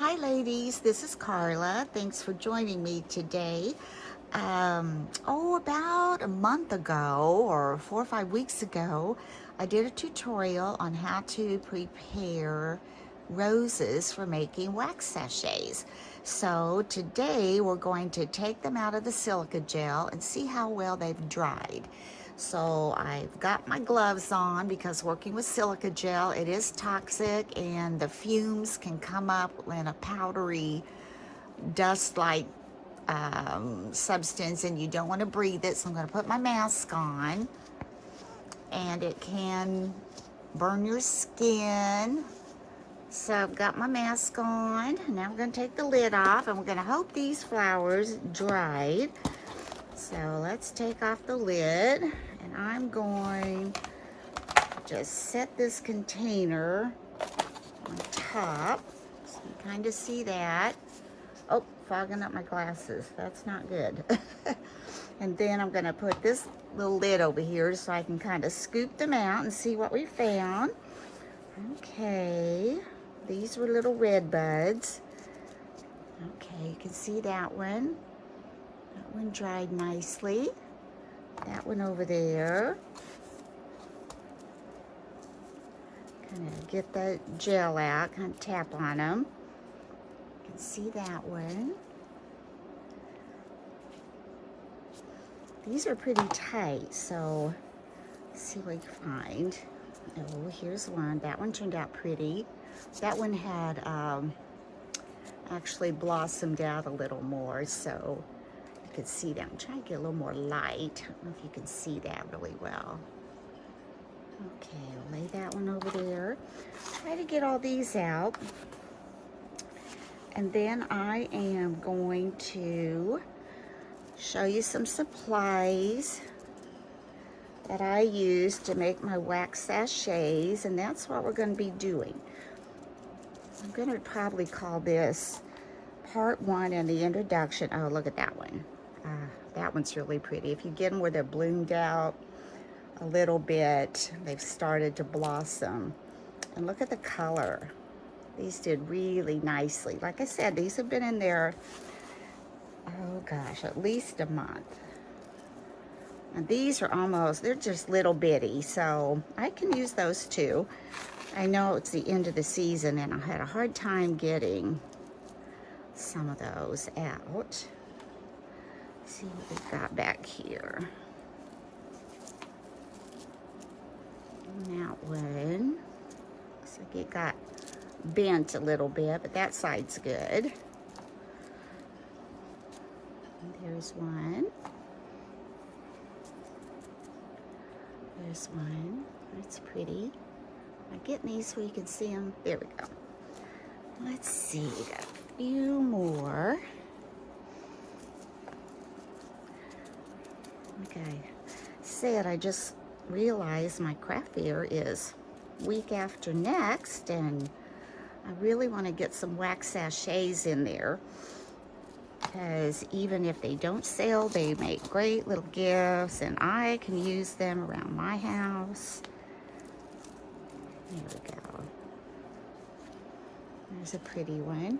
Hi ladies, this is Carla. Thanks for joining me today. About a month ago or 4 or 5 weeks ago, I did a tutorial on how to prepare roses for making wax sachets. So today we're going to take them out of the silica gel and see how well they've dried. So I've got my gloves on because working with silica gel, it is toxic and the fumes can come up in a powdery dust-like substance and you don't want to breathe it. So I'm going to put my mask on, and it can burn your skin. So I've got my mask on. Now I'm going to take the lid off, and we're going to hope these flowers dried. So let's take off the lid, and I'm going to just set this container on top so you kind of see that. Oh, fogging up my glasses. That's not good. And then I'm going to put this little lid over here so I can kind of scoop them out and see what we found. Okay, these were little red buds. Okay, you can see that one. That one dried nicely. That one over there. Kind of get the gel out, kind of tap on them. You can see that one. These are pretty tight, so let's see what we find. Oh, here's one. That one turned out pretty. That one had actually blossomed out a little more, so you could see that. I'm trying to get a little more light. I don't know if you can see that really well. Okay, I'll lay that one over there. Try to get all these out. And then I am going to show you some supplies that I use to make my wax sachets, and that's what we're going to be doing. I'm going to probably call this part 1 in the introduction. Oh, look at that one. That one's really pretty. If you get them where they're bloomed out a little bit, they've started to blossom. And look at the color. These did really nicely. Like I said, these have been in there, oh gosh, at least a month. And these are almost, they're just little bitty, so I can use those too. I know it's the end of the season and I had a hard time getting some of those out. Let's see what we've got back here. And that one, looks like it got bent a little bit, but that side's good. And there's one. There's one. That's pretty. I'm getting these so you can see them. There we go. Let's see. We got a few more. Okay. Said I just realized my craft fair is week after next, and I really want to get some wax sachets in there, because even if they don't sell, they make great little gifts and I can use them around my house. There we go. There's a pretty one.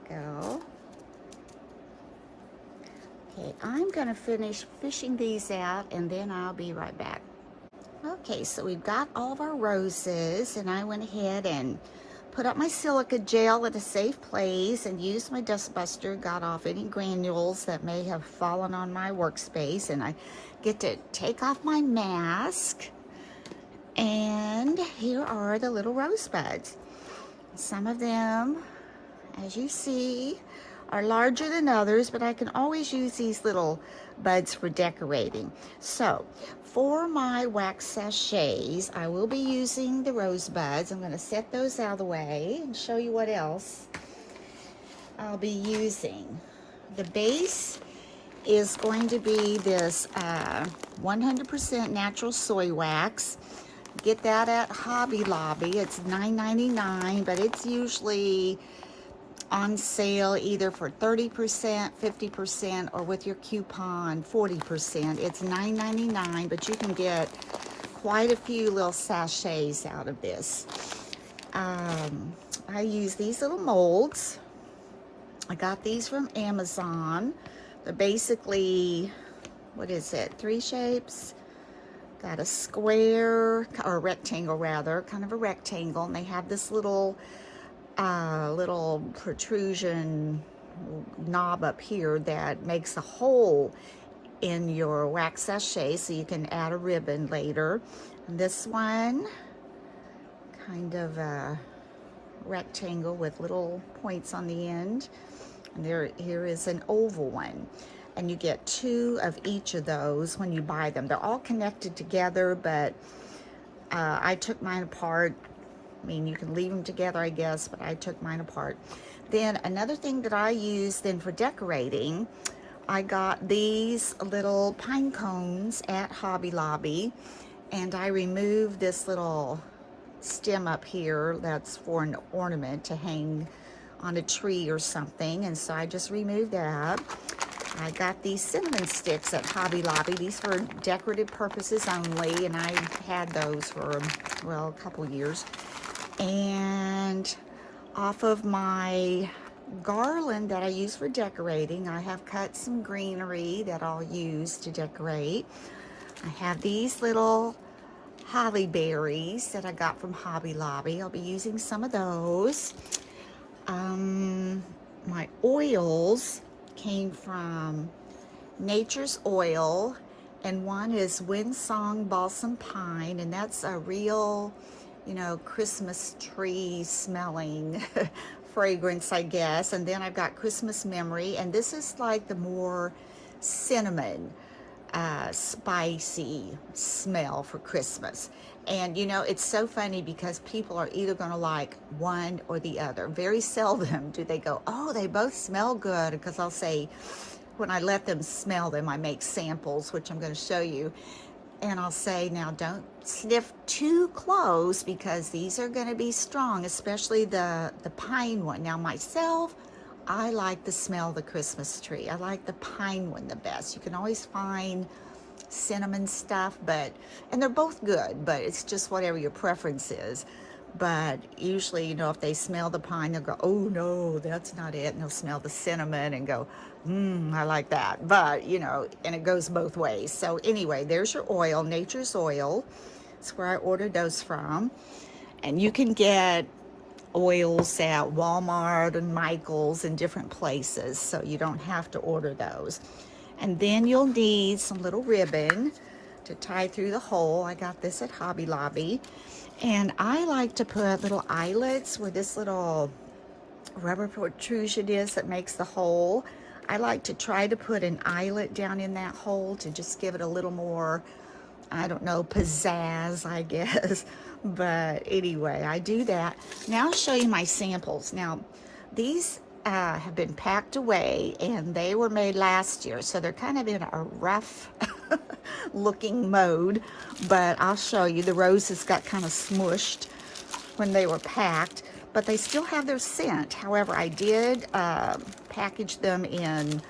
There we go. Okay, I'm going to finish fishing these out and then I'll be right back. Okay, so we've got all of our roses, and I went ahead and put up my silica gel at a safe place and used my dust buster, got off any granules that may have fallen on my workspace, and I get to take off my mask. And here are the little rosebuds. Some of them, as you see, are larger than others, but I can always use these little buds for decorating. So for my wax sachets, I will be using the rosebuds. I'm going to set those out of the way and show you what else I'll be using. The base is going to be this 100% natural soy wax. Get that at Hobby Lobby. It's $9.99, but it's usually on sale either for 30%, 50%, or with your coupon 40%. It's $9.99, but you can get quite a few little sachets out of this. I use these little molds. I got these from Amazon. They're basically, what is it, 3 shapes? Got a square, or a rectangle rather, kind of a rectangle, and they have this little protrusion knob up here that makes a hole in your wax sachet so you can add a ribbon later. And this one, kind of a rectangle with little points on the end. And here is an oval one. And you get 2 of each of those when you buy them. They're all connected together, but I took mine apart. I mean, you can leave them together, I guess, but I took mine apart. Then another thing that I use then for decorating, I got these little pine cones at Hobby Lobby, and I removed this little stem up here that's for an ornament to hang on a tree or something, and so I just removed that. I got these cinnamon sticks at Hobby Lobby. These for decorative purposes only, and I had those for, well, a couple years. And off of my garland that I use for decorating, I have cut some greenery that I'll use to decorate. I have these little holly berries that I got from Hobby Lobby. I'll be using some of those. My oils came from Nature's Oil, and one is Windsong Balsam Pine, and that's a real, you know, Christmas tree smelling fragrance, I guess. And then I've got Christmas Memory, and this is like the more cinnamon, spicy smell for Christmas. And you know, it's so funny because people are either going to like one or the other. Very seldom do they go, oh, they both smell good, because I'll say, when I let them smell them, I make samples, which I'm going to show you. And I'll say, now don't sniff too close, because these are going to be strong, especially the pine one. Now myself, I like the smell of the Christmas tree. I like the pine one the best. You can always find cinnamon stuff, and they're both good, but it's just whatever your preference is. But usually, you know, if they smell the pine, they'll go, oh no, that's not it. And they'll smell the cinnamon and go, I like that. But, you know, and it goes both ways. So anyway, there's your oil, Nature's Oil. That's where I ordered those from. And you can get oils at Walmart and Michael's and different places, so you don't have to order those. And then you'll need some little ribbon to tie through the hole. I got this at Hobby Lobby. And I like to put little eyelets where this little rubber protrusion is that makes the hole. I like to try to put an eyelet down in that hole to just give it a little more, I don't know, pizzazz, I guess. But anyway, I do that. Now I'll show you my samples. Now, these have been packed away, and they were made last year, so they're kind of in a rough looking mode, but I'll show you. The roses got kind of smushed when they were packed, but they still have their scent. However, I did package them in,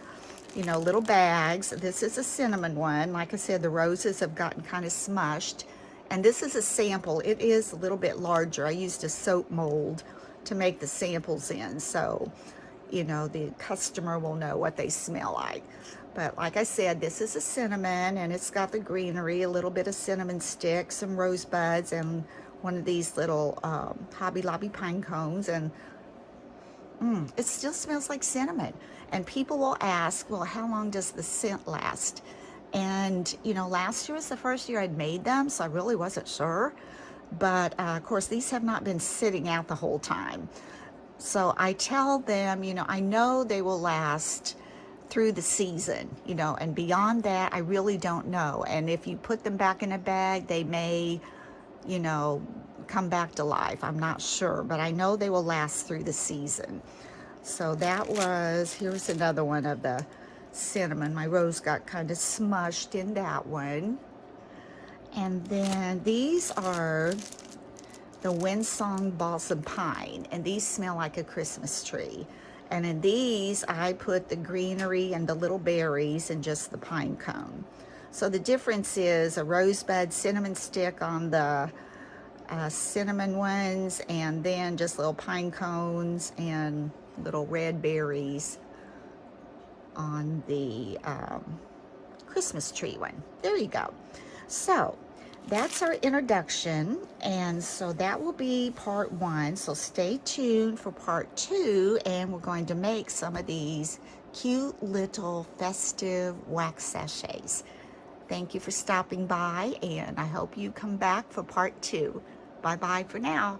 you know, little bags. This is a cinnamon one. Like I said, the roses have gotten kind of smushed, and this is a sample. It is a little bit larger. I used a soap mold to make the samples in, so you know, the customer will know what they smell like. But like I said, this is a cinnamon, and it's got the greenery, a little bit of cinnamon sticks, some rosebuds, and one of these little Hobby Lobby pine cones. And it still smells like cinnamon. And people will ask, well, how long does the scent last? And you know, last year was the first year I'd made them, so I really wasn't sure. But of course, these have not been sitting out the whole time. So I tell them, you know, I know they will last through the season, you know, and beyond that, I really don't know. And if you put them back in a bag, they may, you know, come back to life. I'm not sure, but I know they will last through the season. So that was, here's another one of the cinnamon. My rose got kind of smushed in that one. And then these are the Windsong Balsam Pine, and these smell like a Christmas tree. And in these, I put the greenery and the little berries and just the pine cone. So the difference is a rosebud cinnamon stick on the cinnamon ones, and then just little pine cones and little red berries on the Christmas tree one. There you go. So that's our introduction, and so that will be part 1. So stay tuned for part 2, and we're going to make some of these cute little festive wax sachets. Thank you for stopping by, and I hope you come back for part 2. Bye-bye for now.